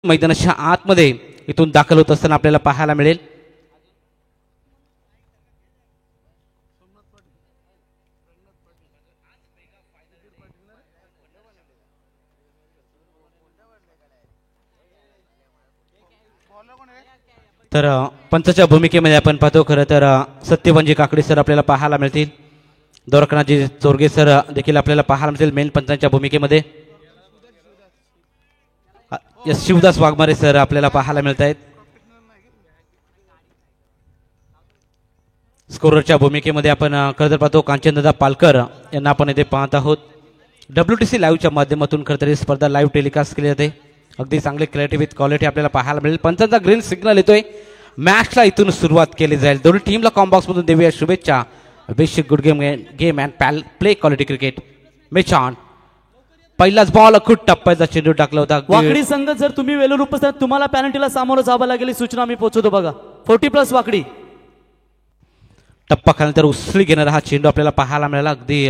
मैदानाच्या आतमध्ये इथून दाखल होत असताना आपल्याला पाहायला मिळेल. तर पंचाच्या भूमिकेमध्ये आपण पाहतो खरं तर सत्यवंजी काकडे सर आपल्याला पाहायला मिळतील. दोरकनाजी चोरगे सर देखील आपल्याला पाहायला मिळतील मेन पंचांच्या भूमिकेमध्ये. शिवदास वाघमारे सर आपल्याला पाहायला मिळत आहेत. स्कोररच्या भूमिकेमध्ये आपण खरं तर पाहतो कांचनदादा पालकर यांना आपण इथे पाहत आहोत. WTC लाईव्हच्या माध्यमातून खरं तर ही स्पर्धा लाईव्ह टेलिकास्ट केली जाते. अगदी चांगले क्रिएटिव्ह विथ क्वालिटी आपल्याला पाहायला मिळेल. पंचांचा ग्रीन सिग्नल येतोय. मॅचला इथून सुरुवात केली जाईल. दोन्ही टीमला कॉम्बॉक्स मधून देऊया शुभेच्छा. Basic good game and play quality cricket match on. पहिलाच बॉल खूप टप्प्याचा चेंडू टाकला होता. वाकडी संघ जर तुम्ही वेलूर उपस्थित तुम्हाला पॅनल्टीला सामोरं जावं लागेल सूचना मी पोहोचवतो बघा. 40+ वाकडी टप्पा खाली तर उसळी घेणारा हा चेंडू आपल्याला पाहायला मिळाला. अगदी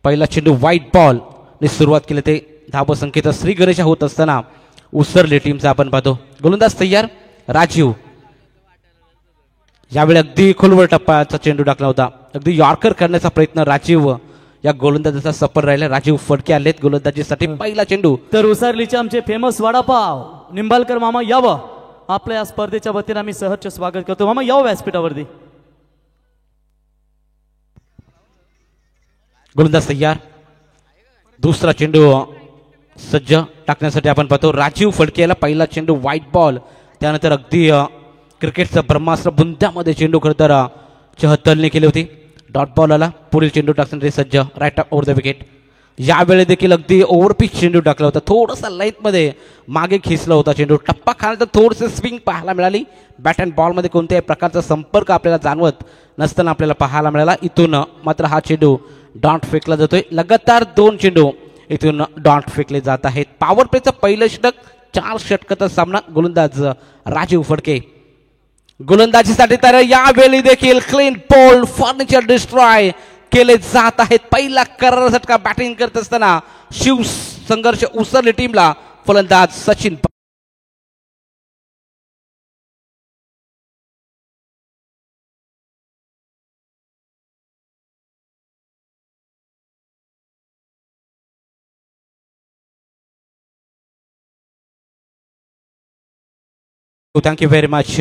पहिला चेंडू व्हाईट बॉल ने सुरुवात केली. ते धाव संख्येचा श्री गणेश होत असताना उसरली टीमचा आपण पाहतो. गोलंदाज तयार राजीव. यावेळी अगदी खोलवर टप्प्याचा चेंडू टाकला होता. अगदी यॉर्कर करण्याचा प्रयत्न राजीव या गोलंदाजाचा सफल राहिला. राजीव फडके आलेत गोलंदाजीसाठी. पहिला चेंडू तर उसरलीचे आमचे फेमस वडापाव निंबालकर मामा यावं आपल्या या स्पर्धेच्या वतीने आम्ही सहर्ष स्वागत करतो. मामा यावं व्यासपीठावरती. गोलंदाज तयार. दुसरा चेंडू सज्ज टाकण्यासाठी आपण पाहतो. राजीव फडके याला पहिला चेंडू व्हाईट बॉल. त्यानंतर अगदी क्रिकेटचं ब्रह्मास्त्र बुंद्यामध्ये चेंडू खरं तर चहत्तलने केली होती. डॉट बॉल आला. पुढील चेंडू टाकण्यासाठी सज्ज राईट ओव्हर द विकेट. यावेळी देखील अगदी ओव्हरपिच चेंडू टाकला होता. थोडासा लाईटमध्ये मागे खिचला होता चेंडू. टप्पा खाण्यानंतर थोडंसं स्विंग पाहायला मिळाली. बॅट अँड बॉलमध्ये कोणत्याही प्रकारचा संपर्क आपल्याला जाणवत नसताना आपल्याला पाहायला मिळाला. इथून मात्र हा चेंडू डॉट फेकला जातोय. लगातार 2 चेंडू इथून डॉट फेकले जात आहेत. पॉवर प्लेचं पहिलं षटक. 4 षटकाचा सामना. गोलंदाज राजीव फडके गोलंदाजीसाठी तर यावेळी देखील क्लीन बॉल फर्निचर डिस्ट्रॉय केले जात आहेत. पहिला करार षटका बॅटिंग करत असताना शिव संघर्ष उसरली टीमला फलंदाज Sachin. Thank you very much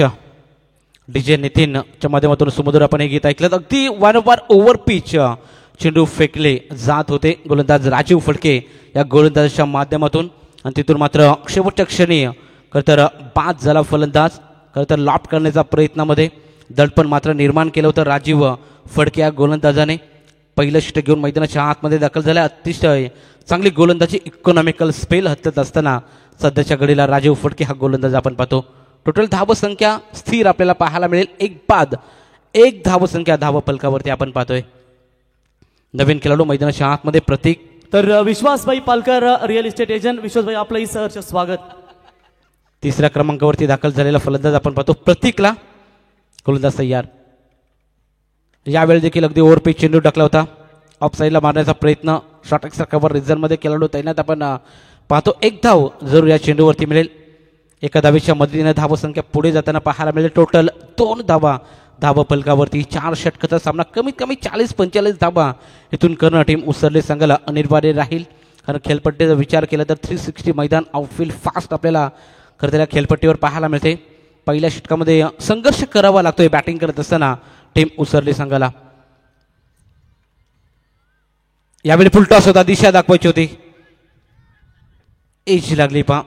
DJ नितीनच्या माध्यमातून सुमधुर आपण हे गीत ऐकलं. अगदी वारंवार ओव्हर पिच चेंडू फेकले जात होते गोलंदाज राजीव फडके या गोलंदाजाच्या माध्यमातून. आणि तिथून मात्र शेवटच्या क्षणी खरं तर बाद झाला फलंदाज. खरं तर लॉफ्ट करण्याच्या प्रयत्नामध्ये दडपण मात्र निर्माण केलं होतं राजीव फडके या गोलंदाजाने. पहिलं षटक घेऊन मैदानाच्या आतमध्ये दाखल झाल्या. अतिशय चांगली गोलंदाजी इकॉनॉमिकल स्पेल हत्यात असताना सध्याच्या घडीला राजीव फडके हा गोलंदाज आपण पाहतो. टोटल धावसंख्या स्थिर आपल्याला पाहायला मिळेल. 1 बाद 1 धावसंख्या धावफलकावरती आपण पाहतोय. नवीन खेळाडू मैदानाच्या आतमध्ये प्रतीक. तर विश्वासभाई पालकर रिअल इस्टेट एजंट. विश्वासभाई आपलंही सहर्ष स्वागत. तिसऱ्या क्रमांकावरती दाखल झालेला फलंदाज आपण पाहतो प्रतीकला. गोलंदाज तयार. यावेळी देखील अगदी ओव्हरपिच चेंडू टाकला होता. ऑफ साईडला मारण्याचा प्रयत्न. शॉर्ट एक्स्ट्रा कव्हर रिझनमध्ये खेळाडू तैनात आपण पाहतो. 1 धाव जरूर या चेंडूवरती मिळेल. एका धावेच्या मदतीने धावसंख्या पुढे जाताना पाहायला मिळेल. टोटल 2 धावा धावफलकावरती. 4 षटकाचा सामना. कमीत कमी 40-45 धावा इथून करणं टीम उसरले संघाला अनिवार्य राहील. कारण खेळपट्टीचा विचार केला तर 360 मैदान आउटफील्ड फास्ट आपल्याला खरं तर खेळपट्टीवर पाहायला मिळते. पहिल्या षटकामध्ये संघर्ष करावा लागतोय बॅटिंग करत असताना टीम उसरले संघाला. यावेळी फुलटॉस होता. दिशा दाखवायची होती. एज लागली पहा.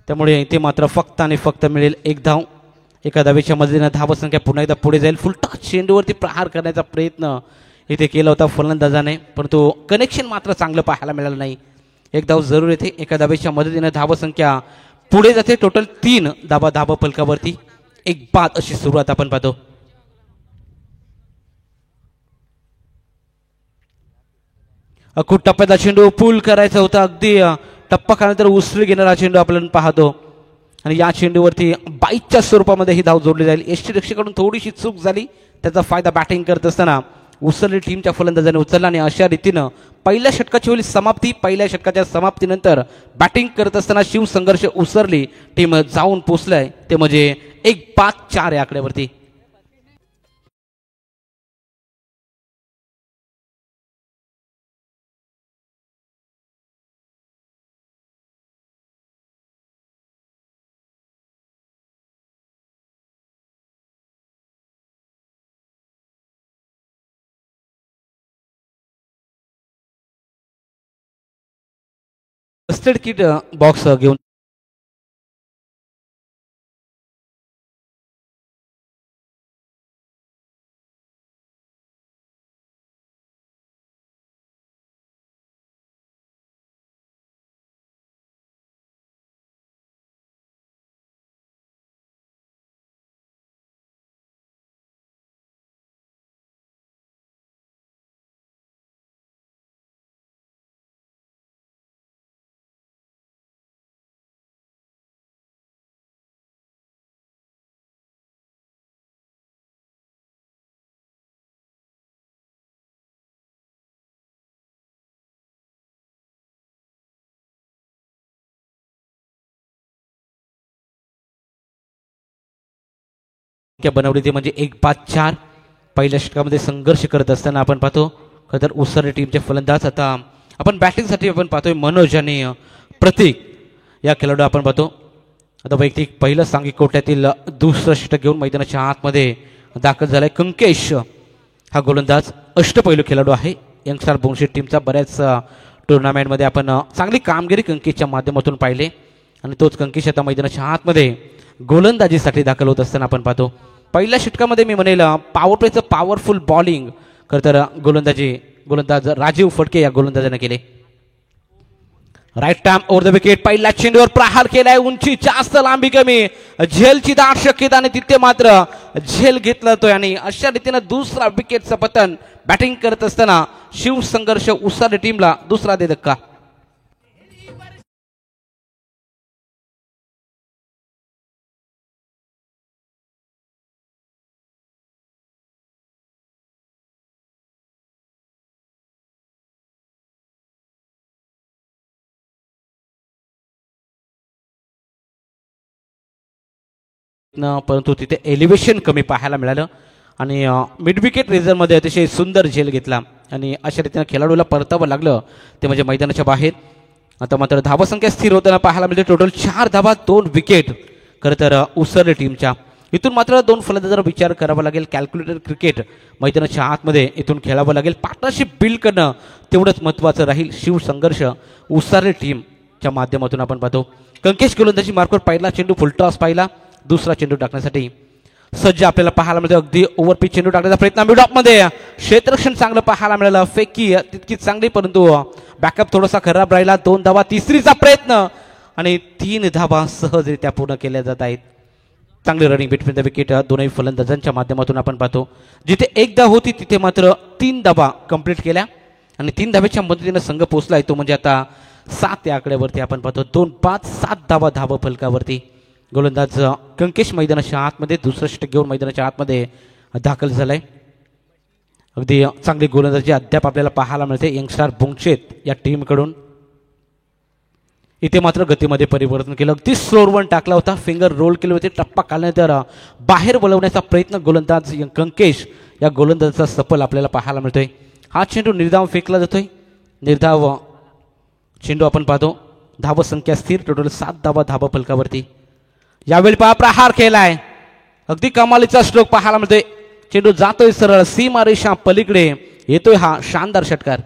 त्यामुळे इथे मात्र फक्त आणि फक्त मिळेल 1 धाव. एका धावेच्या मदतीने धावसंख्या पुन्हा एकदा पुढे जाईल. फुलटॉस चेंडूवरती प्रहार करण्याचा प्रयत्न इथे केला होता फलंदाजाने. परंतु कनेक्शन मात्र चांगलं पाहायला मिळालं नाही. 1 धाव जरूर येते. एका धावेच्या मदतीने धावसंख्या पुढे जाते. टोटल 3 धावा धावफलकावरती. 1 बाद अशी सुरुवात आपण पाहतो. अखूट टप्प्याचा चेंडू पूल करायचा होता. अगदी टप्पा खाल्यानंतर उसळी घेणारा चेंडू आपण पाहतो. आणि या चेंडूवरती 22च्या स्वरूपामध्ये ही धाव जोडली जाईल. यष्टीरक्षकाकडून थोडीशी चूक झाली. त्याचा फायदा बॅटिंग करत असताना उसरली टीमच्या फलंदाजाने उचलला आणि अशा रीतीनं पहिल्या षटकाची होईल समाप्ती. पहिल्या षटकाच्या समाप्तीनंतर बॅटिंग करत असताना शिवसंघर्ष उसरली टीम जाऊन पोचलाय ते म्हणजे 1-5-4 या आकड्यावरती. फर्स्ट एड किट बॉक्स घेऊन बनवली ती म्हणजे 1-5-4. पहिल्या षटकामध्ये संघर्ष करत असताना आपण पाहतो खरं तर उसरली टीमचे फलंदाज. आता आपण बॅटिंगसाठी आपण पाहतोय मनोज आणि प्रतीक या खेळाडू आपण पाहतो. आता वैयक्तिक पहिलं सांघिक कोट्यातील दुसरं षटक घेऊन मैदानाच्या आतमध्ये दाखल झालाय कंकेश. हा गोलंदाज अष्टपैलू खेळाडू आहे. यंगस्टार बोंगशेट टीमचा बऱ्याच टुर्नामेंटमध्ये आपण चांगली कामगिरी कंकेशच्या माध्यमातून पाहिले आणि तोच कंकेश आता मैदानाच्या आतमध्ये गोलंदाजीसाठी दाखल होत असताना आपण पाहतो. पहिल्या षटकामध्ये मी म्हणेल पॉवर प्लेचं पॉवरफुल बॉलिंग खरं तर गोलंदाज राजीव फडके या गोलंदाजाने केले. Right time over the wicket. पहिल्या चेंडूवर प्रहार केलाय. उंची जास्त लांबी कमी. झेलची दाट शक्यता आणि तिथे मात्र झेल घेतला जातोय आणि अशा रीतीनं दुसरा विकेटचं पतन. बॅटिंग करत असताना शिवसंघर्ष उसरली टीमला दुसरा दे धक्का. परंतु तिथे एलिव्हेशन कमी पाहायला मिळालं आणि मिड विकेट रेझरमध्ये अतिशय सुंदर झेल घेतला आणि अशा रीतीनं खेळाडूला परतावं लागलं ते म्हणजे मैदानाच्या बाहेर. आता मात्र धावसंख्या स्थिर होताना पाहायला मिळते. टोटल 4 धावा 2 विकेट खरं तर उसरली टीमच्या. इथून मात्र 2 फलंदाजांचा विचार करावा लागेल. कॅल्क्युलेटर क्रिकेट मैदानाच्या आतमध्ये इथून खेळावं लागेल. पार्टनरशिप बिल्ड करणं तेवढंच महत्त्वाचं राहील. शिवसंघर्ष उसरली टीमच्या माध्यमातून आपण पाहतो कंकेश गोलंदाजी मार्फत पहिला चेंडू फुलटॉस पाहिला. दुसरा चेंडू टाकण्यासाठी सज्ज आपल्याला पाहायला मिळते. अगदी ओव्हरपिच चेंडू टाकण्याचा प्रयत्न मिडऑफमध्ये. क्षेत्ररक्षण चांगलं पाहायला मिळालं. फेकी तितकीच चांगली परंतु बॅकअप थोडासा खराब राहिला. 2 धावा. तिसरीचा प्रयत्न आणि 3 धावा सहजरित्या पूर्ण केल्या जात आहेत. चांगली रनिंग बिटवीन द विकेट दोनही फलंदाजांच्या माध्यमातून आपण पाहतो. जिथे 1 धाव होती तिथे मात्र 3 धावा कंप्लीट केल्या आणि 3 धावेच्या मदतीने संघ पोहोचलाय तो म्हणजे आता 7 या आकड्यावरती आपण पाहतो. 2-5-7 धावा धाव फलकावरती. गोलंदाज कंकेश मैदानाच्या आतमध्ये दुसरं षटक घेऊन मैदानाच्या आतमध्ये दाखल झालाय. अगदी चांगली गोलंदाजी अद्याप आपल्याला पाहायला मिळते यंगस्टार बोंगशेत या टीमकडून. इथे मात्र गतीमध्ये परिवर्तन केलं. अगदी स्लोअर वन टाकला होता. फिंगर रोल केले होते. टप्पा काढल्यानंतर बाहेर वळवण्याचा प्रयत्न गोलंदाज कंकेश या गोलंदाजाचा सफल आपल्याला पाहायला मिळतोय. हा चेंडू निर्धाव फेकला जातोय. निर्धाव चेंडू आपण पाहतो. धावसंख्या स्थिर. टोटल 7 धावा धाव फलकावरती. यावेळी पहा प्रहार केलाय. अगदी कमालीचा स्ट्रोक पाहायला मिळतोय. चेंडू जातोय सरळ सीमारेषा पलीकडे. येतोय हा शानदार षटकार.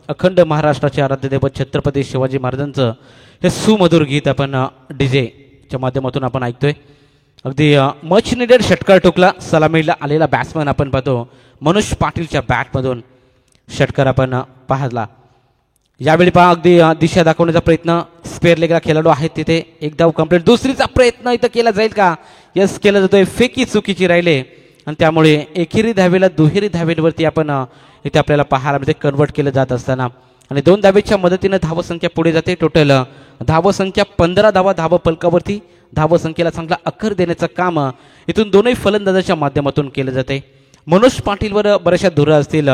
अखंड महाराष्ट्राचे आराध्य दैवत छत्रपती शिवाजी महाराजांचं हे सुमधुर गीत आपण डीजेच्या माध्यमातून आपण ऐकतोय. अगदी मच निडेड षटकार ठोकला. सलामीला आलेला बॅट्समन आपण पाहतो मनोज पाटीलच्या बॅटमधून षटकार आपण पाहिला. यावेळी पहा अगदी दिशा दाखवण्याचा प्रयत्न स्पेअर लेगला खेळाडू आहेत तिथे. एक धाव कंप्लीट. दुसरीचा प्रयत्न इथं केला जाईल का? यस, केला जातोय. फेकी चुकीची राहिले आणि त्यामुळे एकेरी धावेला दुहेरी धावेवरती आपण इथे आपल्याला पाहायला म्हणजे कन्वर्ट केलं जात असताना आणि 2 धावेच्या मदतीने धावसंख्या पुढे जाते. टोटल धावसंख्या 15 धावा धाव फलकावरती. धावसंख्येला चांगला आकार देण्याचं काम इथून दोनही फलंदाजाच्या माध्यमातून केलं जाते. मनोज पाटीलवर बऱ्याचशा धुरा असतील.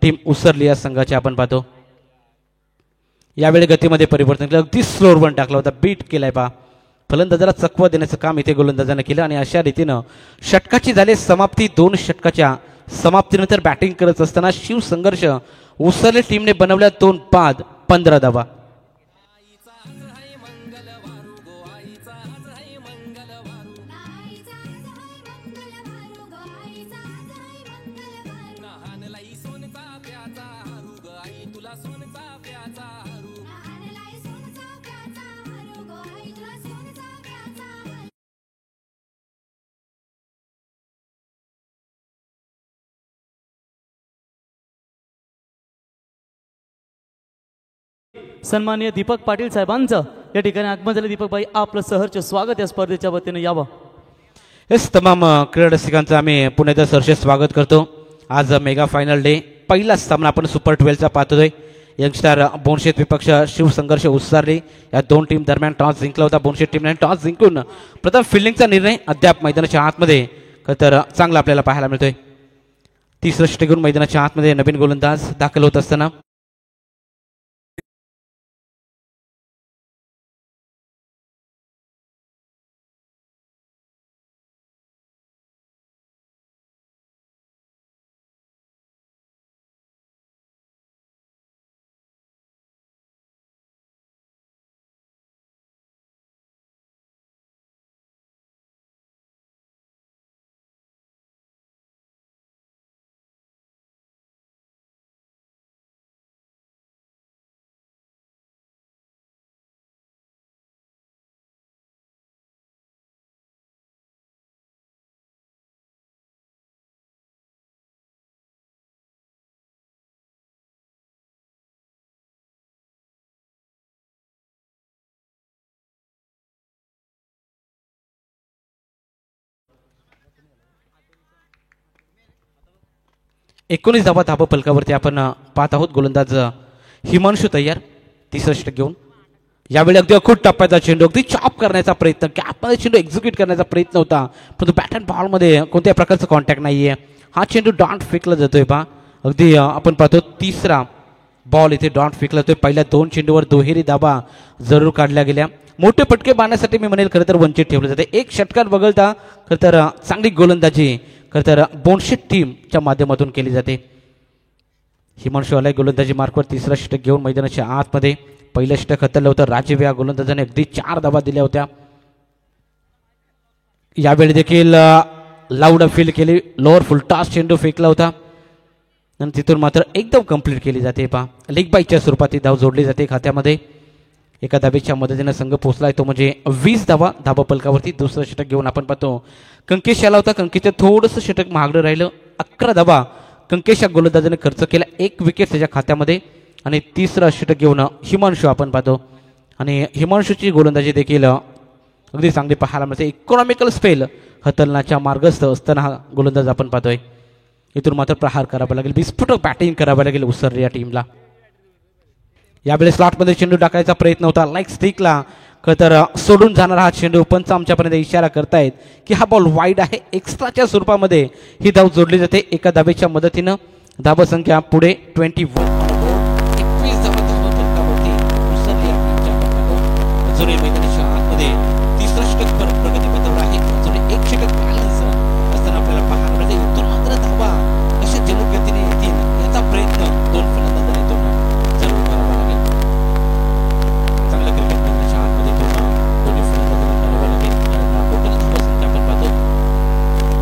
टीम उसरली या संघाची आपण पाहतो. यावेळी गतीमध्ये परिवर्तन केलं. अगदी स्लोअर वन टाकला होता. बीट केलाय पहा. फलंदाजाला चकवा देण्याचं काम इथे गोलंदाजाने केलं आणि अशा रीतीनं षटकाची झाली समाप्ती. 2 षटकाच्या समाप्तीनंतर बॅटिंग करत असताना शिवसंघर्ष उसरले टीमने बनवल्या 2 बाद 15 धावा. सन्माननीय दीपक पाटील साहेबांचं या ठिकाणी आगमन झालं. दीपकभाई आपलं सहर्ष स्वागत या स्पर्धेच्या वतीने यावं. हेच तमाम क्रीडा रसिकांचं आम्ही पुण्याचं सहर्ष स्वागत करतो. आज मेगा फायनल डे पहिला सामना आपण सुपर 12चा पाहतोय. यंगस्टार बोनशेत विपक्ष शिवसंघर्ष उसरली या 2 टीम दरम्यान टॉस जिंकला होता. बोनशेत टीमने टॉस जिंकून प्रथम फिल्डिंगचा निर्णय अद्याप मैदानाच्या आतमध्ये तर चांगला आपल्याला पाहायला मिळतोय. 30 षटक घेऊन मैदानाच्या आतमध्ये नवीन गोलंदाज दाखल होत असताना एकोणीस धावा धाबा फलकावरती आपण पाहत आहोत. गोलंदाज हिमांशू तयार 30 षटक घेऊन. यावेळी अगदी अखूट टप्प्याचा चेंडू अगदी चॉप करण्याचा प्रयत्न, गॅपमध्ये चेंडू एक्झिक्यूट करण्याचा प्रयत्न होता परंतु बॅट अँड बॉलमध्ये कोणत्याही प्रकारचं कॉन्टॅक्ट नाहीये. हा चेंडू डॉट फेकला जातोय पहा. अगदी आपण पाहतो 3रा बॉल इथे डॉट फेकला जातोय. पहिल्या 2 चेंडूवर दुहेरी धाबा जरूर काढल्या गेल्या. मोठे पटके बांधण्यासाठी मी म्हणेल खरं तर वंचित ठेवले जाते. 1 षटकार वगळता खरं तर चांगली गोलंदाजी खरं तर बोनशेत टीमच्या माध्यमातून केली जाते. हिमांशू आलाय गोलंदाजी मार्कवर. 3रा षटक घेऊन मैदानाच्या आतमध्ये. पहिलं षटक हतरलं होतं. राजीव या गोलंदाजाने अगदी 4 धावा दिल्या होत्या. यावेळी देखील लाऊड अपील केली. लोअर फुल टॉस चेंडू फेकला होता आणि तिथून मात्र एकदम कंप्लीट केली जाते पहा. लेग बाईच्या स्वरूपात ही धाव जोडली जाते खात्यामध्ये. एका धावेच्या मदतीने संघ पोहोचलाय तो म्हणजे 20 धावा धाबा पलकावरती. 2रं षटक घेऊन आपण पाहतो कंकेश आला होता. कंकेशचं थोडंसं षटक महागडं राहिलं. 11 धावा कंकेश या गोलंदाजाने खर्च केला. 1 विकेट त्याच्या खात्यामध्ये आणि 3रं षटक घेऊन हिमांशू आपण पाहतो आणि हिमांशूची गोलंदाजी देखील अगदी चांगली पाहायला मिळते. इकॉनॉमिकल स्पेल हतलण्याच्या मार्गस्थ असताना हा गोलंदाज आपण पाहतोय. इथून मात्र प्रहार करावा लागेल. विस्फोटक बॅटिंग करावं लागेल उसरली या टीमला. यावेळी स्लॉटमध्ये चेंडू टाकायचा प्रयत्न होता. लाईक स्टिकला तर सोडून जाणारा हा चेंडू. पंच आमच्यापर्यंत इशारा करतायत की हा बॉल वाईड आहे. एक्स्ट्राच्या स्वरूपामध्ये ही धाव जोडली जाते. एका धावेच्या मदतीनं धावा संख्या पुढे 21. 21 धावा उसरली या टीमच्या जुने मैदानाच्या आतमध्ये 3रं षटक प्रगतीपथावर आहे. जुने 1 षटक बॅलन्स असताना आपल्याला पाहायला मिळते. इथून मात्र धावा कशा जलद गतीने येतील याचा प्रयत्न 2 फलंदाजांनी जरूर करावा लागेल. चांगल्या क्रिकेट मैदानाच्या आतमध्ये दोन्ही फलंदाजांना करावं लागेल. टोटल धावा संख्या आपण पाहतो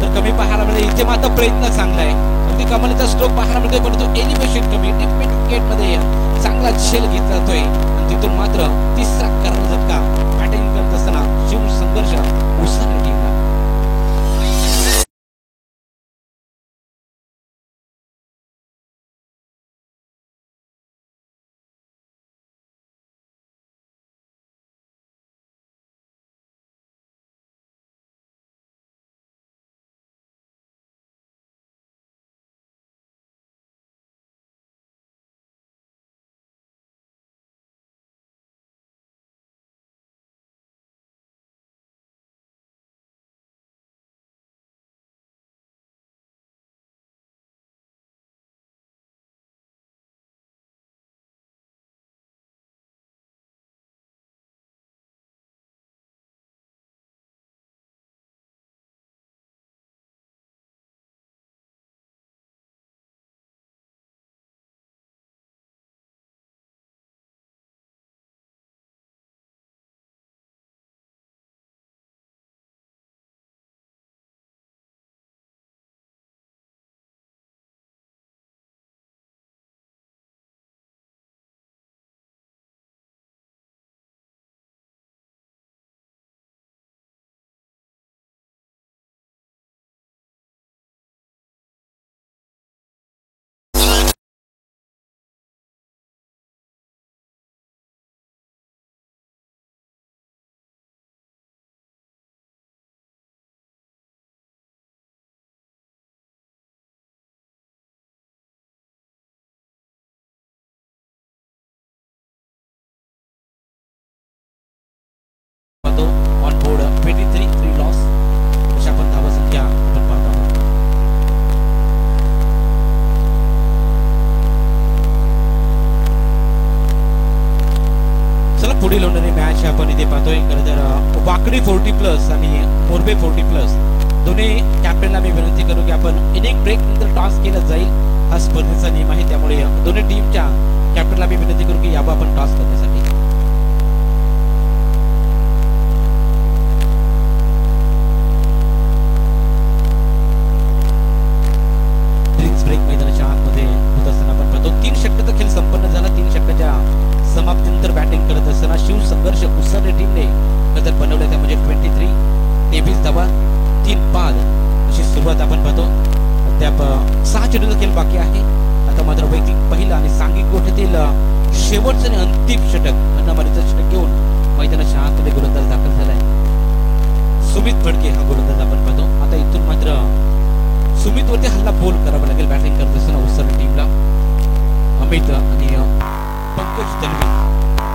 तर कमी पाहायला मिळते. इथे मात्र प्रयत्न चांगला आहे. अगदी कमालीचा स्ट्रोक पाहायला मिळतोय परंतु एलिव्हेशन कमी. विकेटमध्ये चांगला झेल घेतला जातोय आणि तिथून मात्र 3रा कर्णझटका बॅटिंग करत असताना शिवसंघर्ष उसरली टीमला. पुढील होणारी मॅच आपण इथे पाहतोय. खरं तर वाकडी 40+ आणि मोरबे 40+, दोन्ही कॅप्टनला मी विनंती करू की आपण इनिंग ब्रेक नंतर टॉस केलं जाईल. हा स्पर्धेचा नियम आहे, त्यामुळे दोन्ही टीमच्या कॅप्टनला मी विनंती करू की यावं आपण टॉस करण्यासाठी. ब्रेक मैदानाच्या आतमध्ये होत असताना आपण पाहतो 3 षटकाचा खेळ संपन्न झाला. 3 षटकाच्या समाप्तीनंतर बॅटिंग करत असताना शिवसंघर्ष उसरणे टीमने नजर बनवले, त्यामध्ये 23 धावा 3 बाद अशी सुरुवात आपण पाहतो. अद्याप 6 चेंडूचा खेळ बाकी आहे. आता मात्र वैयक्तिक पहिला आणि सांघिक गोष्टीतील शेवटचं आणि अंतिम षटक हन्नामारीचं षटक घेऊन मैदानाच्या आतमध्ये गोलंदाज दाखल झालाय. सुमित फडके हा गोलंदाज आपण पाहतो. आता इथून मात्र सुमित वरती हल्ला बोल करावा लागेल बॅटिंग करत असताना उसरणे टीमला. अमित आणि पंकज दलवी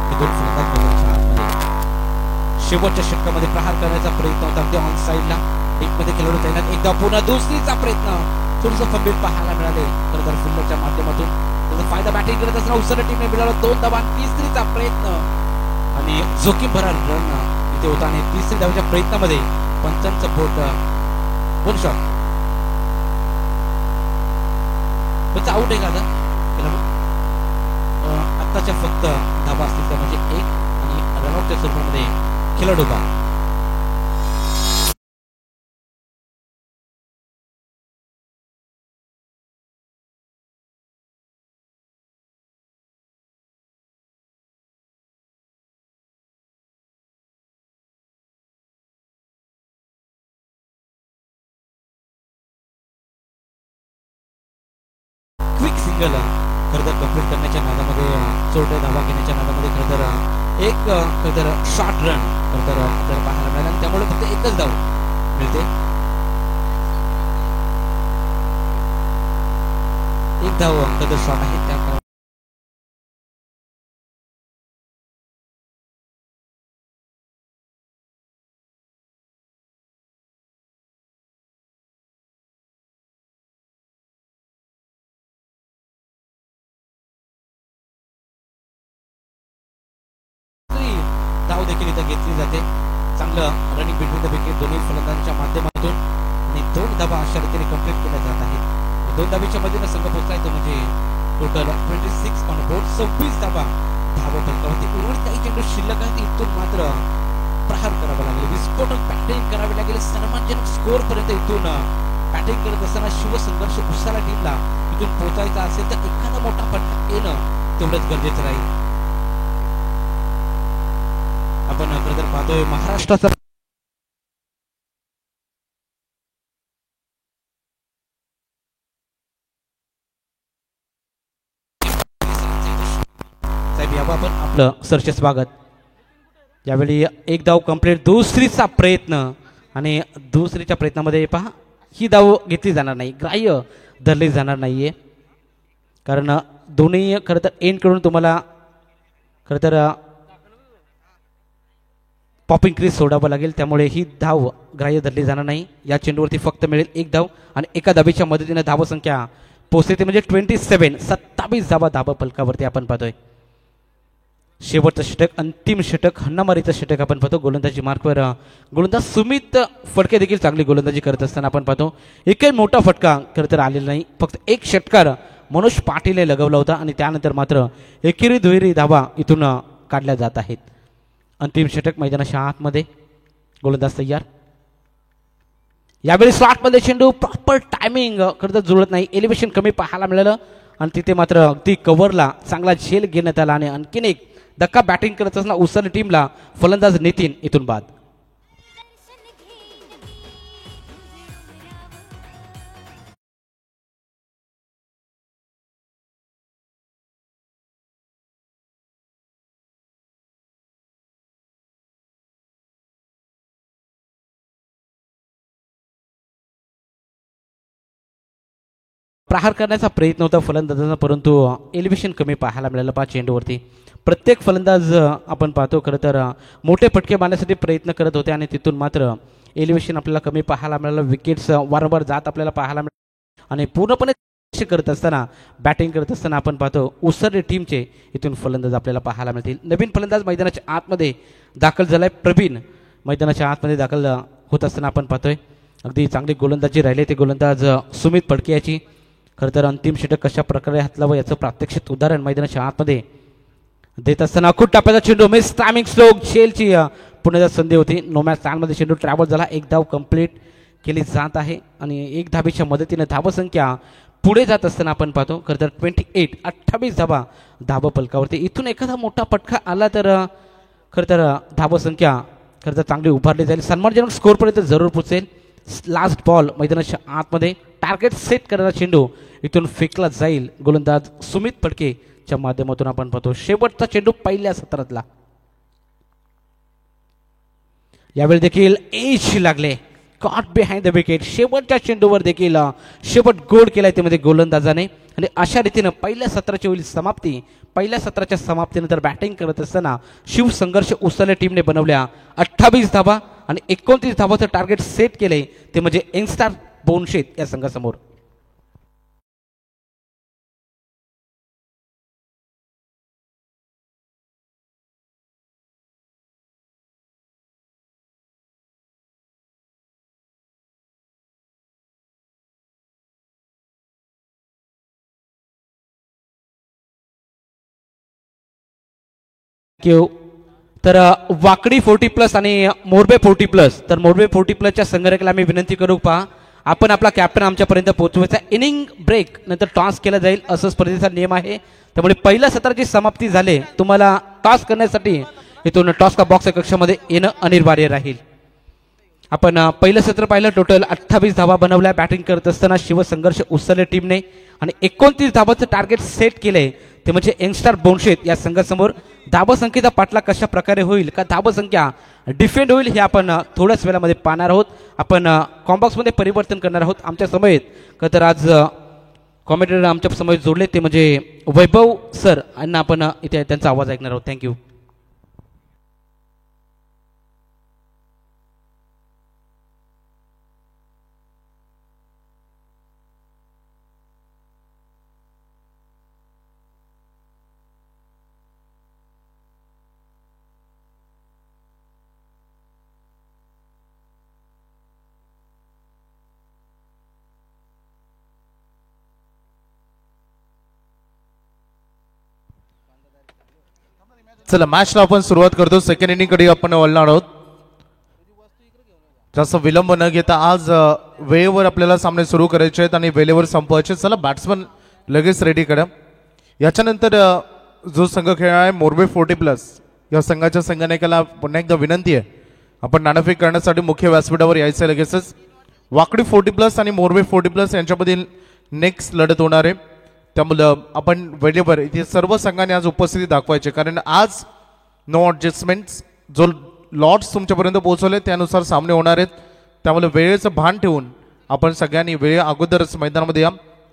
हे दोन फलंदाज मैदानाच्या आतमध्ये शेवटच्या षटकामध्ये प्रहार करण्याचा प्रयत्न होता. अगदी ऑन साईडला एकमध्ये खेळाडू तैनात. एकदा पुन्हा दुसरीचा प्रयत्न थोडंसं फंबीर पाहायला मिळाले. खरं तर फिल्डरच्या माध्यमातून त्याचा फायदा बॅटिंग करत असताना उसरणे टीमने मिळाला 2 धावा. तिसरीचा प्रयत्न आणि जोखीम भरा रन इथे होता आणि तिसरी धावेच्या प्रयत्नामध्ये पंचांचं बोट वन शॉट आउट आहे का आत्ताच्या फक्त धाबा असतील त्या म्हणजे 1 आणि रनआउटच्या स्वरूपामध्ये खेळाडू बा. क्विक सिंगल खरं तर कंप्लीट करण्याच्या नादामध्ये चोरट्या धावा घेण्याच्या नादामध्ये खरं तर एक खरं तर शॉर्ट रन खरं तर आपल्याला पाहायला मिळाला आणि त्यामुळे फक्त एकच धाव मिळते. एक धाव खरं तर शॉर्ट आहे त्या धाव देखील इथं घेतली जाते. चांगलं रनिंग बिटवीन द विकेट दोन्ही फलंदाजांच्या माध्यमातून आणि 2 धावा अशा रीतीने कंप्लीट केल्या जात आहेत. 2 धावेच्या मधीने संघ पोहोचला तो म्हणजे टोटल 26 ऑन बोर्ड 26 धावा धावा फलकावरती. उर्वरित काही चेंडू शिल्लक आहेत. इथून मात्र प्रहार करावा लागेल, विस्फोटक बॅटिंग करावी लागेल. सन्मानजनक स्कोर पर्यंत इथून बॅटिंग करत असताना शिवसंघर्ष उसाला टीमला इथून पोहोचायचा असेल तर एखादा मोठा फटका येणं तेवढंच गरजेचं राहील. आपण खरं तर पाहतोय महाराष्ट्राचा साहेब यावं आपण आपलं सरचे स्वागत. यावेळी एक धाव कंप्लीट. दुसरीचा प्रयत्न आणि दुसरीच्या प्रयत्नामध्ये पहा ही धाव घेतली जाणार नाही, ग्राह्य धरली जाणार नाहीये. कारण दोन्ही खरं तर एंड करून तुम्हाला खरं तर पॉपिंग क्रीज सोडावं लागेल, त्यामुळे ही धाव ग्राह्य धरली जाणार नाही. या चेंडूवरती फक्त मिळेल 1 धाव आणि एका धावेच्या मदतीने धावसंख्या पोहोचते ते म्हणजे 27 धावा धावा फलकावरती आपण पाहतोय. शेवटचं षटक अंतिम षटक हन्नामारीचं षटक आपण पाहतो. गोलंदाजी मार्कवर गोलंदाज सुमित फडके देखील चांगली गोलंदाजी करत असताना आपण पाहतो. एकही मोठा फटका खरं तर आलेला नाही. फक्त एक षटकार मनोज पाटीलने लगवला होता आणि त्यानंतर मात्र एकेरी दुहेरी धावा इथून काढल्या जात आहेत. अंतिम षटक मैदानाच्या आतमध्ये गोलंदाज तयार. यावेळी स्लॉटमध्ये चेंडू प्रॉपर टायमिंग खरं तर जुळत नाही. एलिव्हेशन कमी पाहायला मिळालं आणि तिथे मात्र अगदी कव्हरला चांगला झेल घेण्यात आला आणि आणखीन एक धक्का बॅटिंग करत असताना उसरणे टीमला फलंदाज नितीन इथून बाद. प्रहार करण्याचा प्रयत्न होता फलंदाजांचा, परंतु एलिव्हेशन कमी पाहायला मिळालं 5 चेंडूवरती. प्रत्येक फलंदाज आपण पाहतो खरं तर मोठे फटके मारण्यासाठी प्रयत्न करत होते आणि तिथून मात्र एलिव्हेशन आपल्याला कमी पाहायला मिळालं. विकेट्स वारंवार जात आपल्याला पाहायला मिळालं आणि पूर्णपणे करत असताना बॅटिंग करत असताना आपण पाहतो उसरणे टीमचे इथून फलंदाज आपल्याला पाहायला मिळतील. नवीन फलंदाज मैदानाच्या आतमध्ये दाखल झालाय प्रवीण. मैदानाच्या आतमध्ये दाखल होत असताना आपण पाहतोय अगदी चांगली गोलंदाजी राहिले ते गोलंदाज सुमित फडके याची. खरं तर अंतिम षटक कशा प्रकारे हातलावं याचं प्रात्यक्षिक उदाहरण मैदानाच्या आतमध्ये देत असताना खूप टाप्याचा चेंडू मिस टायमिंग स्ट्रोक झेलची पुण्याची संधी होती. नो मॅच स्टँडमध्ये चेंडू ट्रॅव्हल झाला. एक धाव कंप्लीट केली जात आहे आणि एक धावेच्या मदतीने धावसंख्या पुढे जात असताना आपण पाहतो खरं तर 28 धावा धाव पलकावरती. इथून एखादा मोठा पटका आला तर खरं तर धावसंख्या खरं तर चांगली उभारली जाईल. सन्मानजनक स्कोरपर्यंत जरूर पोचेल. लास्ट बॉल मैदानाच्या आतमध्ये टार्गेट सेट करणारा चेंडू इथून फेकला जाईल. गोलंदाज सुमित फडकेच्या माध्यमातून आपण पाहतो शेवटचा चेंडू पहिल्या सत्रातला. यावेळी देखील एज लागले. Caught behind the wicket. शेवटच्या चेंडूवर देखील शेवट गोल केलाय त्यामध्ये गोलंदाजाने आणि अशा रीतीनं पहिल्या सत्राची होईल समाप्ती. पहिल्या सत्राच्या समाप्तीनंतर बॅटिंग करत असताना शिवसंघर्ष उसरणे टीमने बनवल्या 28 धावा आणि 29 धावाचं टार्गेट सेट केले ते म्हणजे यंगस्टार बोनशेत या संघासमोर. तर वाकडी 40+ आणि मोरबे 40+. तर मोरबे 40+च्या संघटनेला मी विनंती करू पहा आपण आपला कॅप्टन आमच्यापर्यंत पोहोचवायचा. इनिंग ब्रेक नंतर टॉस केला जाईल असं स्पर्धेचा नियम आहे. त्यामुळे पहिल्या सत्राची समाप्ती झाली तुम्हाला टॉस करण्यासाठी इथून टॉस का बॉक्स कक्षामध्ये येणं अनिवार्य राहील. आपण पहिलं सत्र पाहिलं. टोटल 28 धावा बनवल्या बॅटिंग करत असताना शिवसंघर्ष उसरणे टीमने आणि 29 धावाचं टार्गेट सेट केलंय ते म्हणजे यंगस्टार बोनशेत या संघासमोर. धावसंख्येचा पाठला कशा प्रकारे होईल का धावसंख्या डिफेंड होईल हे आपण थोड्याच वेळामध्ये पाहणार आहोत. आपण कॉम्बॉक्समध्ये परिवर्तन करणार आहोत. आमच्या समयेत का तर आज कॉमेंटेटर आमच्या समयेत जोडले ते म्हणजे वैभव सर यांना आपण इथे त्यांचा आवाज ऐकणार आहोत. थँक्यू. चला मॅचला आपण सुरुवात करतो. सेकंड इनिंग कडे आपण वळणार आहोत. जास्त विलंब न घेता आज वेळेवर आपल्याला सामने सुरू करायचे आहेत आणि वेळेवर संपवायचे. चला बॅट्समन लगेच रेडी करा. याच्यानंतर जो संघ खेळणार आहे मोरबे 40+ या संघाच्या संघनायकाला पुन्हा एकदा विनंती आहे आपण नाणेफेक करण्यासाठी मुख्य व्यासपीठावर यायचं आहे लगेचच. वाकडी 40+ आणि मोरबे 40+ यांच्यामधील नेक्स्ट लढत होणार आहे. त्यामुळं आपण वेळेवर इथे सर्व संघाने आज उपस्थिती दाखवायची कारण आज नो ॲडजस्टमेंट्स जो लॉट्स तुमच्यापर्यंत पोहोचवले त्यानुसार सामने होणार आहेत. त्यामुळे वेळेचं भान ठेवून आपण सगळ्यांनी वेळे अगोदरच मैदानामध्ये या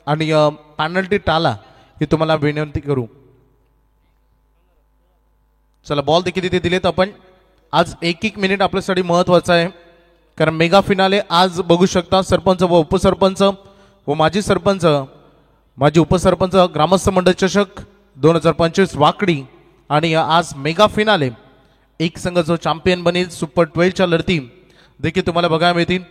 आणि पेनल्टी टाळा ही तुम्हाला विनंती करू. चला बॉल देखील तिथे दिलेत आपण. आज एक मिनिट आपल्यासाठी महत्वाचं आहे कारण मेगा फिनाले आज बघू शकता. सरपंच व उपसरपंच व माजी सरपंच माजी उपसरपंच ग्रामस्थ मंडळ चषक 2025 वाकडी आणि आज मेगा फिनाले एक संघ जो चॅम्पियन बनेल सुपर 12च्या लढती देखील तुम्हाला बघायला मिळतील.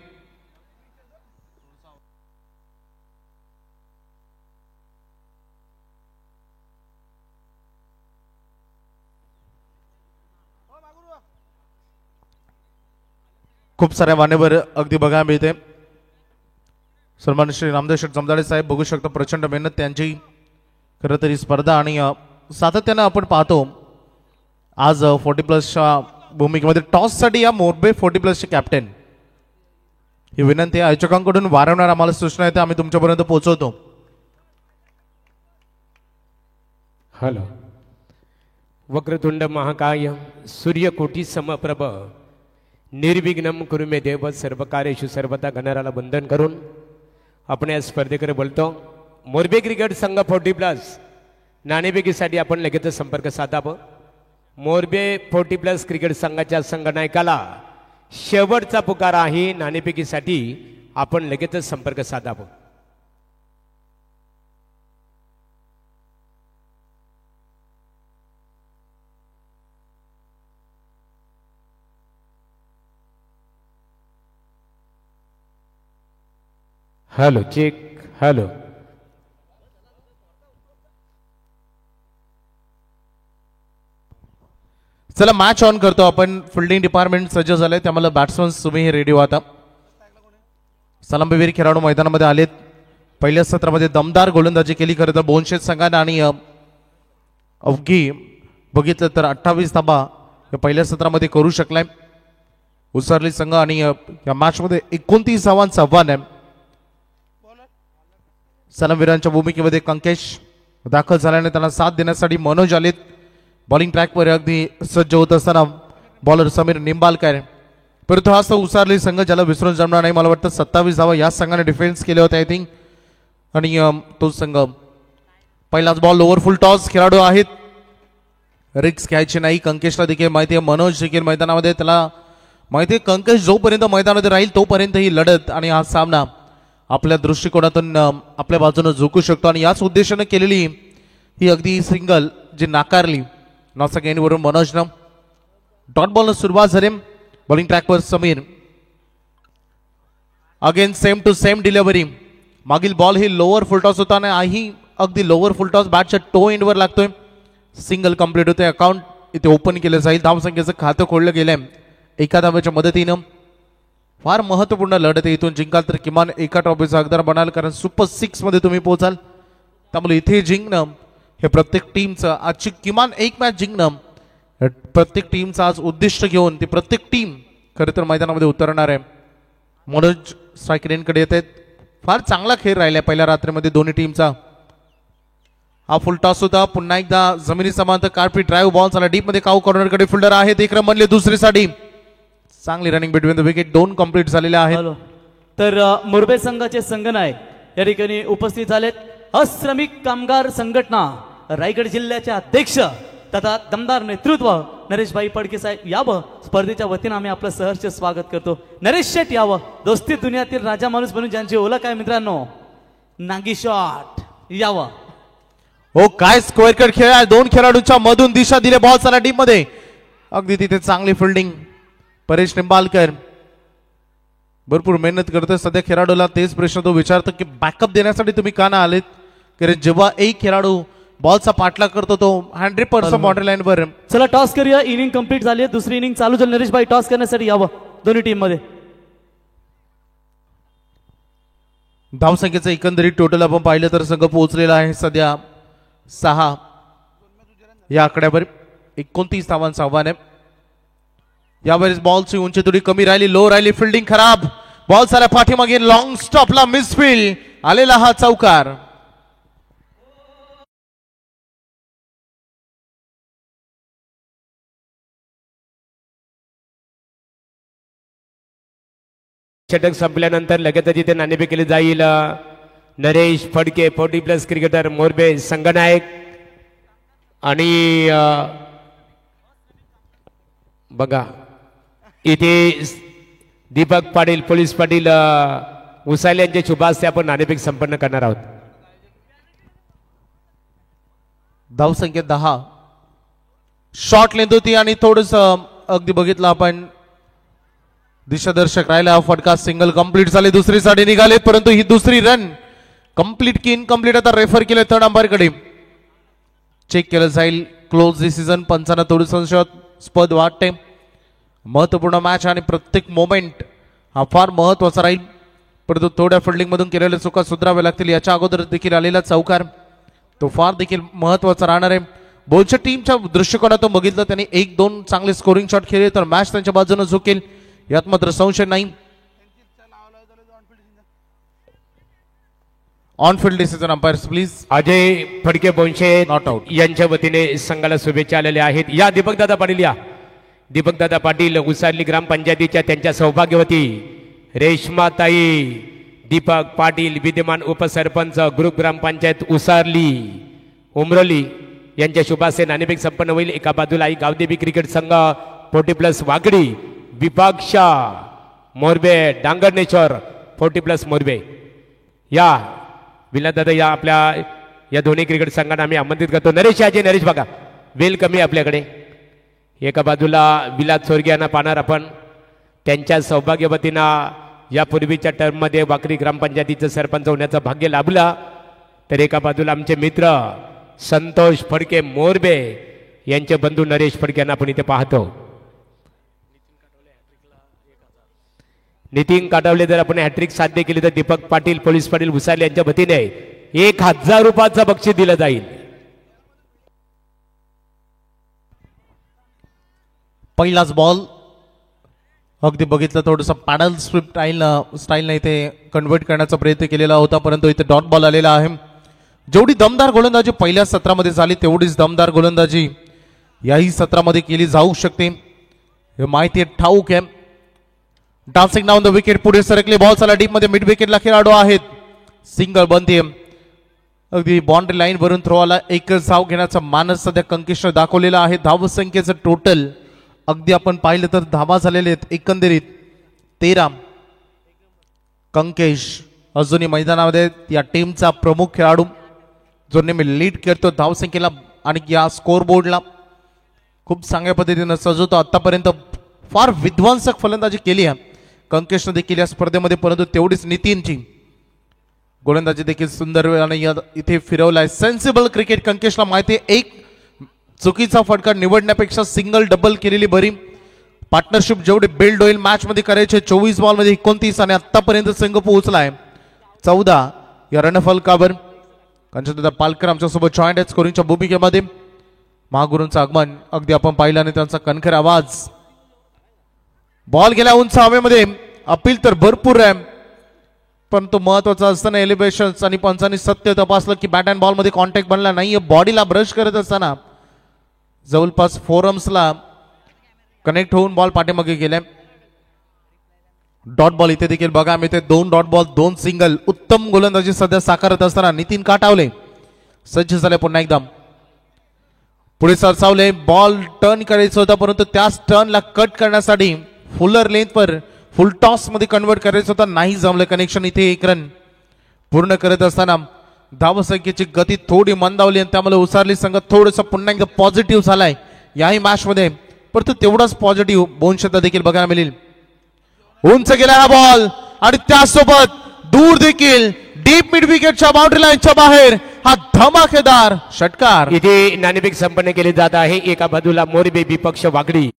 खूप साऱ्या मान्यवर अगदी बघायला मिळते. सन्मान श्री रामदेव शेठ जमदाडे साहेब बघू शकता. प्रचंड मेहनत त्यांची. खरं तरी स्पर्धा आणि सातत्यानं आपण पाहतो आज 40+च्या भूमिकेमध्ये टॉससाठी या मोरबे 40+चे कॅप्टन ही विनंती आहे. आयोजकांकडून वारंवार आम्हाला सूचना येते आम्ही तुमच्यापर्यंत पोहोचवतो. हॅलो. वक्रतुंड महाकाय सूर्यकोटी समप्रभ निर्विघ्नम कुरु मे देव सर्व कार्येषु सर्वदा गणराला वंदन करून आपण या स्पर्धेकडे बोलतो. मोरबे क्रिकेट संघ 40+ नाणेफेकीसाठी आपण लगेच संपर्क साधावं. मोरबे 40+ क्रिकेट संघाच्या संघनायकाला शेवटचा पुकार आहे. नाणेफेकीसाठी आपण लगेच संपर्क साधावं. Hello check hello. चला मॅच ऑन करतो आपण. फिल्डिंग डिपार्टमेंट सज्ज झालंय, त्यामुळे बॅट्समन तुम्ही रेडी व्हा. सलामीवीर खेळाडू मैदानामध्ये आलेत. पहिल्या सत्रामध्ये दमदार गोलंदाजी केली खरं तर बोनशेत संघाने आणि अवघी बघितलं तर 28 धाबा या पहिल्या सत्रामध्ये करू शकलाय उसरली संघ आणि या मॅच मध्ये 29 धावांचं आव्हान आहे. सलामवीरांच्या भूमिकेमध्ये कंकेश दाखल झाल्याने त्यांना साथ देण्यासाठी मनोज आलेत. बॉलिंग ट्रॅकवर अगदी सज्ज होत असताना बॉलर समीर निंबालकर. परंतु हा उसारली संघ ज्याला विसरून जमणार नाही. मला वाटतं 27 धावा या संघाने डिफेन्स केले होते आय थिंक. आणि तो संघ पहिलाच बॉल ओव्हर फुल टॉस. खेळाडू आहेत, रिक्स घ्यायची नाही. कंकेशला देखील माहिती आहे, मनोज देखील मैदानामध्ये, त्याला माहिती आहे कंकेश जोपर्यंत मैदानामध्ये राहील तोपर्यंत ही लढत आणि हा सामना आपल्या दृष्टिकोनातून आपल्या बाजूने झुकू शकतो. आणि याच उद्देशाने केलेली ही अगदी सिंगल जी नाकारली नॉट अगेन वरून मनोजनं. डॉट बॉलनं सुरुवात झाली. बॉलिंग ट्रॅकवर Samir. Again same to same delivery. मागील बॉल ही लोअर फुलटॉस होता आणि अगदी लोअर फुलटॉस बॅटच्या टो एंडवर लागतोय. सिंगल कंप्लीट होते. अकाउंट इथे ओपन केलं जाईल. धावसंख्येचं खातं खोललं गेलंय एका धाव्याच्या मदतीनं. फार महत्वपूर्ण लढत आहे. इथून जिंकाल तर किमान एका ट्रॉफीचा हकदार बनाल, कारण सुपर 6 मध्ये तुम्ही पोहोचाल. त्यामुळे इथे जिंकणं हे प्रत्येक टीमचं आजची किमान एक मॅच जिंकणं प्रत्येक टीमचं आज उद्दिष्ट घेऊन ती प्रत्येक टीम खरं तर मैदानामध्ये उतरणार आहे. मनोज स्ट्राईक रेंजकडे येत आहेत. फार चांगला खेळ राहिला पहिल्या रात्रीमध्ये दोन्ही टीमचा. हा फुल टॉस होता. पुन्हा एकदा जमिनी समांतर कार्पेट ड्राईव्ह बॉल झाला डीप मध्ये. काऊ कॉर्नरकडे फिल्डर आहेत. एक रन बनले दुसरीसाठी. चांगली running between the wicket. 2 complete झालेले आहेत. तर मुरबे संघाचे संघनायक या ठिकाणी उपस्थित झालेत. अश्रमिक कामगार संघटना रायगड जिल्ह्याचे अध्यक्ष तथा दमदार नेतृत्व नरेशभाई फडके साहेब यावं. स्पर्धेच्या वतीनं आम्ही आपलं सहर्ष स्वागत करतो. नरेश शेठ यावं. दोस्ती दुनियातील राजा माणूस म्हणून ज्यांची ओळख आहे मित्रांनो, नागी शॉट यावं. हो काय स्क्वेअर कट खेळ आहे. 2 खेळाडूंच्या मधून दिशा दिले. बॉल चला डीप मध्ये. अगदी तिथे चांगली फिल्डिंग परेश निंबालकर. भरपूर मेहनत करतोय सध्या खेळाडूला. तेच प्रश्न तो विचारतो की बॅकअप देण्यासाठी तुम्ही का ना आलेत. कारण जेव्हा एक खेळाडू बॉलचा पाठलाग करतो तो 100% बॉर्डर लाईन वर. चला टॉस करूया. इनिंग कंप्लीट झाली आहे. दुसरी इनिंग चालू झाली. नरेशभाई टॉस करण्यासाठी यावं दोन्ही टीम मध्ये. धावसंख्येचं एकंदरीत टोटल आपण पाहिलं तर संघ पोहोचलेला आहे सध्या 6 या आकड्यावर. 29 धावांचं आव्हान आहे. यावेळेस बॉलची उंची थोडी कमी राहिली, लो राहिली. फिल्डिंग खराब. बॉल सारा पाठीमागे लॉंग स्टॉपला मिसफील्ड आलेला हा चौकार. षटक संपल्यानंतर लगेचच इथे नाणेफेक केली जाईल. नरेश फडके 40+ क्रिकेटर मोरबे संघनायक. आणि बघा इथे दीपक पाटील पोलीस पाटील उसाले यांचे शुभास्ते आपण नाणेफेक संपन्न करणार आहोत. धावसंख्या 10. शॉर्ट लेंथ होती आणि थोडस अगदी बघितलं आपण दिशादर्शक राहिला. फटका सिंगल कंप्लीट झाले. दुसरीसाठी निघाले परंतु ही दुसरी रन कंप्लीट की इनकम्प्लीट आता रेफर केले थर्ड अंपायरकडे. चेक केलं जाईल. Close decision. पंचांना थोडी संशयास्पद वाटते. महत्वपूर्ण मॅच आणि प्रत्येक मोमेंट हा फार महत्वाचा राहील. परंतु थोड्या फिल्डिंग मधून केलेल्या चुका सुधाराव्या लागतील. याच्या अगोदर देखील आलेला चौकार तो फार देखील महत्वाचा राहणार आहे. बोलच्या टीमच्या दृष्टिकोनातून बघितलं त्यांनी 1-2 चांगले स्कोरिंग शॉट खेळले तर मॅच त्यांच्या बाजूने झुकेल यात मात्र संशय नाही. On field decision umpires please. Ajay Phadke बोनशे नॉट आउट यांच्या वतीने संघाला शुभेच्छा आलेल्या आहेत. या दीपकदादा पाटील या. दीपकदादा पाटील उसारली ग्रामपंचायतीच्या त्यांच्या सौभाग्यवती रेश्माताई दीपक पाटील विद्यमान उपसरपंच ग्रुप ग्रामपंचायत उसारली उमरोली यांच्या शुभास्ते नाणेफेक संपन्न होईल. एका बाजूला आई गावदेवी क्रिकेट संघ 40+ वागडी विपाक्षा मोरबे डांगरनेश्वर 40+ मोरबे. या विलादादा या आपल्या या दोन्ही क्रिकेट संघांना आम्ही आमंत्रित करतो. नरेश अजय नरेश बघा वेल कमी आपल्याकडे. एका बाजूला विलाद स्वर्गीयांना पाहणार आपण. त्यांच्या सौभाग्यवतींना यापूर्वीच्या टर्ममध्ये वाकडी ग्रामपंचायतीचं सरपंच होण्याचं भाग्य लाभलं, तर एका बाजूला आमचे मित्र संतोष फडके मोरबे यांचे बंधू नरेश फडके यांना आपण इथे पाहतो. नितीन काटावले जर आपण हॅट्रिक साध्य केली तर दीपक पाटील, पोलीस पाटील उसाले यांच्या वतीने 1000 रुपयाचं बक्षीस दिलं जाईल. पहिलाच बॉल अगदी बघितलं थोडंसं पॅडल स्विप स्टाईलने इथे कन्वर्ट करण्याचा प्रयत्न केलेला होता, परंतु इथे डॉट बॉल आलेला आहे. जेवढी दमदार गोलंदाजी पहिल्या सत्रामध्ये झाली तेवढीच दमदार गोलंदाजी याही सत्रामध्ये केली जाऊ शकते हे माहिती ठाऊक आहे. डान्सिंग डाऊन द विकेट, पुढे सरकले बॉल, चला डीप मध्ये मिड विकेटला खेळाडू आहेत. सिंगल बनते, अगदी बाउंड्री लाईन वरून थ्रो आला. एकच धाव घेण्याचा मानस सध्या कंकेशने दाखवलेला आहे. धावसंख्येचं टोटल अगदी आपण पाहिलं तर धावा झालेले आहेत एकंदरीत 13. कंकेश अजूनही मैदानामध्ये या टीमचा प्रमुख खेळाडू जो नेहमी लीड करतो धावसंख्येला आणि या स्कोर बोर्डला खूप चांगल्या पद्धतीने सजवतो. आतापर्यंत फार विध्वंसक फलंदाजी केली आहे कंकेशने देखील या स्पर्धेमध्ये, परंतु तेवढीच नितीनची गोलंदाजी देखील सुंदर इथे फिरवलाय. सेन्सिबल क्रिकेट कंकेशला माहिती आहे, एक चुकीचा फटका निवडण्यापेक्षा सिंगल डबल केलेली बरी. पार्टनरशिप जेवढे बिल्ड होईल मॅच मध्ये करायचे. 24 बॉल मध्ये 29 आणि आतापर्यंत संघ पोहोचलाय 14 या रणफलकावर. कंचनदादा पालकर आमच्यासोबत जॉईंट आहेत स्कोरिंगच्या भूमिकेमध्ये. महागुरूंचं आगमन अगदी आपण पाहिलं आणि त्यांचा कणखर आवाज. बॉल गेला उंच हवेमध्ये, अपील तर भरपूर आहे, परंतु महत्वाचं असताना एलिव्हेशन आणि पंचांनी सत्य तपासलं की बॅट अँड बॉल मध्ये कॉन्टॅक्ट बनला नाहीये. बॉडीला ब्रश करत असताना जवळपास फोरम्सला कनेक्ट होऊन बॉल पाठीमागे गेले. डॉट बॉल इथे देखील बघा मिळते. 2 डॉट बॉल 2 सिंगल. उत्तम गोलंदाजी सध्या साकारत असताना नितीन काटावले सज्ज झाले पुन्हा एकदा. पुढे सरसावले, बॉल टर्न करायचा होता परंतु त्याच टर्नला कट करण्यासाठी फुलर लेंथवर फुल टॉस मध्ये कन्वर्ट करायचं होतं, नाही जमलं कनेक्शन. इथे 1 रन पूर्ण करत असताना धावसंख्येची गती थोडी मंदावली आणि त्यामुळे उसारली संघ थोडंसं पुन्हा एकदा पॉझिटिव्ह झालाय याही मॅच मध्ये, परंतु तेवढाच पॉझिटिव्ह बोनशता देखील बघायला मिळेल. उंच गेला हा बॉल आणि त्यासोबत दूर देखील डीप मिड विकेटच्या बाउंड्री लाईनच्या बाहेर हा धमाकेदार षटकार. इथे नाणेफेक संपन्न केली जात आहे. एका बाजूला मोरबे विपक्ष वाकडी.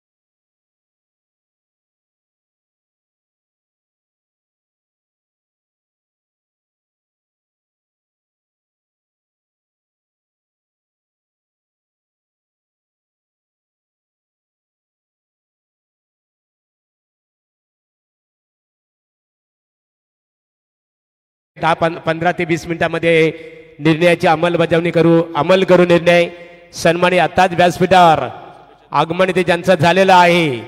दहा 15 ते 20 मिनिटांमध्ये निर्णयाची अंमलबजावणी अमल करू निर्णय. सन्मानी आताच व्यासपीठावर आगमन इथे ज्यांचं झालेलं आहे,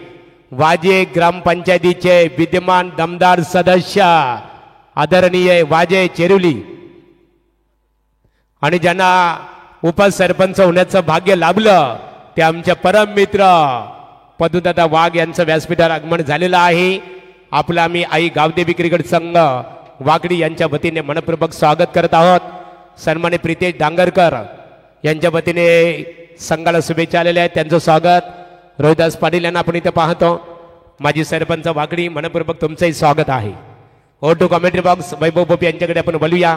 वाजे ग्रामपंचायतीचे विद्यमान दमदार सदस्य आदरणीय वाजे चेरुली आणि ज्यांना उपसरपंच होण्याचं भाग्य लाभलं ते आमचे परम मित्र पदुदादा वाघ यांचं व्यासपीठावर आगमन झालेलं आहे. आपलं आम्ही आई गावदेवी क्रिकेट संघ वाकडी यांच्या वतीने मनपूर्वक स्वागत करत आहोत. सन्मान्य प्रितेश डांगरकर यांच्या वतीने संघाला शुभेच्छा आलेल्या आहेत, त्यांचं स्वागत. रोहिदास पाटील यांना आपण इथे पाहतो. माजी सरपंच वाकडी मनपूर्वक तुमचंही स्वागत आहे. ओ टू कमेंट्री बॉक्स वैभव बोप यांच्याकडे आपण बोलूया.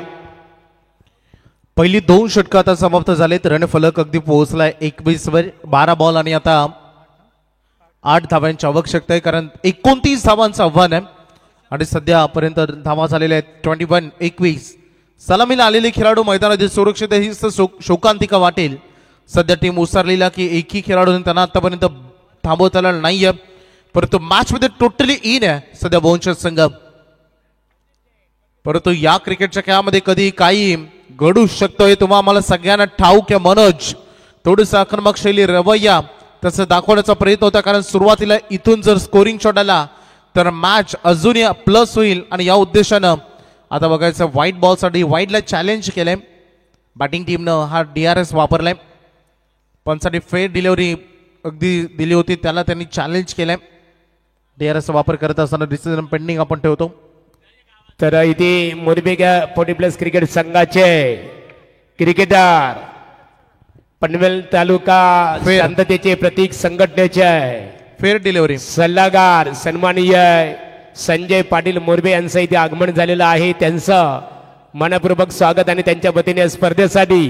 पहिली 2 षटकं आता समाप्त झालेत. रणफलक अगदी पोहोचलाय 21 वर. 12 बॉल आणि आता 8 धावांची आवश्यकता आहे, कारण 29 धावांचं आव्हान आहे आणि सध्यापर्यंत धावा झालेल्या आहेत 21-21. सलामीला आलेले खेळाडू मैदानातील सुरक्षित ही शोकांतिका वाटेल. सध्या टीम उसारलेला की एकही खेळाडूने त्यांना आतापर्यंत थांबवता आलेला नाहीये, परंतु मॅच मध्ये टोटली इन आहे सध्या वंशज संघ. परंतु या क्रिकेटच्या खेळामध्ये कधी काही घडू शकतो हे तुम्हाला आम्हाला सगळ्यांना ठाऊक आहे. मनोज थोडीस आक्रमक शैली रवैया तसं दाखवण्याचा प्रयत्न होता, कारण सुरुवातीला इथून जर स्कोरिंग शॉट आला तर मॅच अजूनही प्लस होईल आणि या उद्देशानं आता बघायचं व्हाईट बॉलसाठी व्हाईटला चॅलेंज केलंय बॅटिंग टीमनं. हा DRS वापरलाय, पंचांनी फेअर डिलिव्हरी अगदी दिली होती, त्याला त्यांनी चॅलेंज केलंय. DRS वापर करत असताना डिसिजन पेंडिंग आपण ठेवतो. तर इथे मोरबे 40+ क्रिकेट संघाचे क्रिकेटर पनवेल तालुका शांततेचे प्रतीक संघटनेचे फेअर डिलिव्हरी सल्लागार सन्माननीय संजय पाटील मोरबे यांचं इथे आगमन झालेलं आहे. त्यांचं मनपूर्वक स्वागत आणि त्यांच्या वतीने स्पर्धेसाठी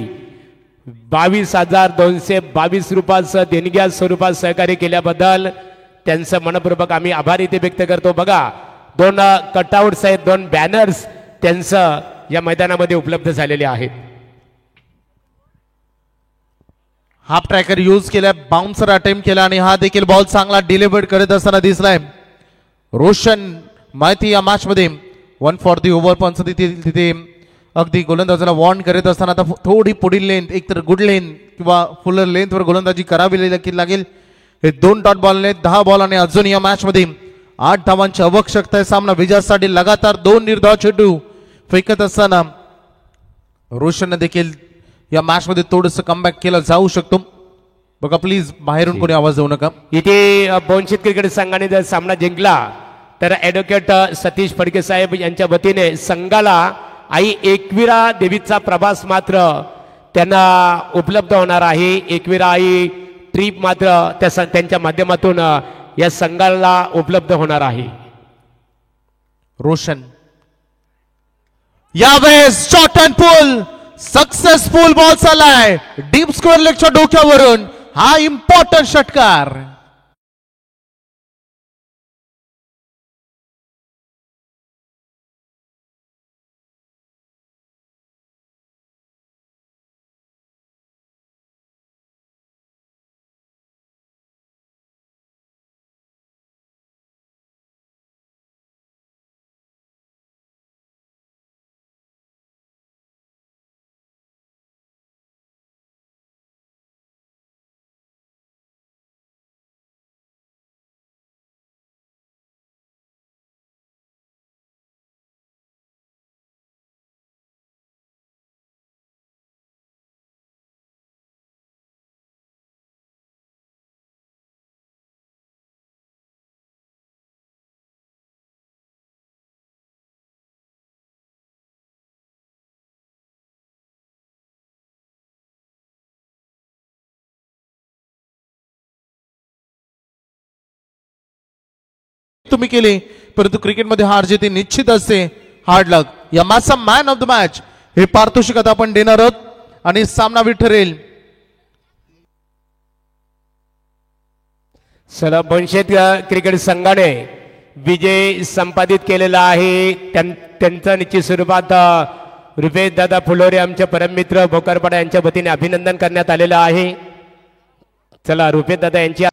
22,222 रुपयाचं देणग्या स्वरूपात सहकार्य केल्याबद्दल त्यांचं मनपूर्वक आम्ही आभार इथे व्यक्त करतो. बघा 2 कटआउट्स आहेत, 2 बॅनर्स त्यांचं या मैदानामध्ये उपलब्ध झालेले आहेत. हाफ ट्रॅकर यूज केला, बाउन्सर अटेम्प्ट केला आणि हा देखील बॉल चांगला डिलिव्हर्ड करत असताना दिसलाय. रोशन माहिती या मॅच मध्ये 1 फॉर दी ओव्हर पण तिथे अगदी गोलंदाजाला वॉर्न करत असताना आता थोडी पुढील लेंथ, एकतर गुड लेंथ किंवा फुलर लेंथवर गोलंदाजी करावी लागेल. हे 2 डॉट बॉलने 10 बॉल आणि अजून या मॅच मध्ये 8 धावांची आवश्यकता आहे. सामना विजयासाठी लगातार 2 निर्धाव चेंडू फेकत असताना रोशनने देखील या मॅच मध्ये थोडंसं कमबॅक केलं जाऊ शकतो. बघा प्लीज बाहेरून कोणी आवाज देऊ नका. इथे बोनशेत क्रिकेट संघाने जर सामना जिंकला तर ॲडव्होकेट सतीश फडके साहेब यांच्या वतीने संघाला आई एकविरा देवीचा प्रवास मात्र त्यांना उपलब्ध होणार आहे. एकविरा आई ट्रिप मात्र त्यांच्या माध्यमातून या संघाला उपलब्ध होणार आहे. रोशन यावेळेस shot and pull successful ball चाललाय डीप स्क्वेअर लेगच्या डोक्यावरून. हा इम्पॉर्टंट षटकार. तुम्ही केले परंतु क्रिकेटमध्ये हार जिथे निश्चित असते. हार्ड लक. या मॅचचा मॅन ऑफ द मॅच हे पारितोषिक आता आपण देणार आहोत आणि सामना ठरेल. चला बोनशेत क्रिकेट संघाने विजय संपादित केलेला आहे. त्यांचं निश्चित स्वरूपात रुपेश दादा फुलोरे आमचे परममित्र भोकरपाडा यांच्या वतीने अभिनंदन करण्यात आलेलं आहे. चला रुपेश दादा यांची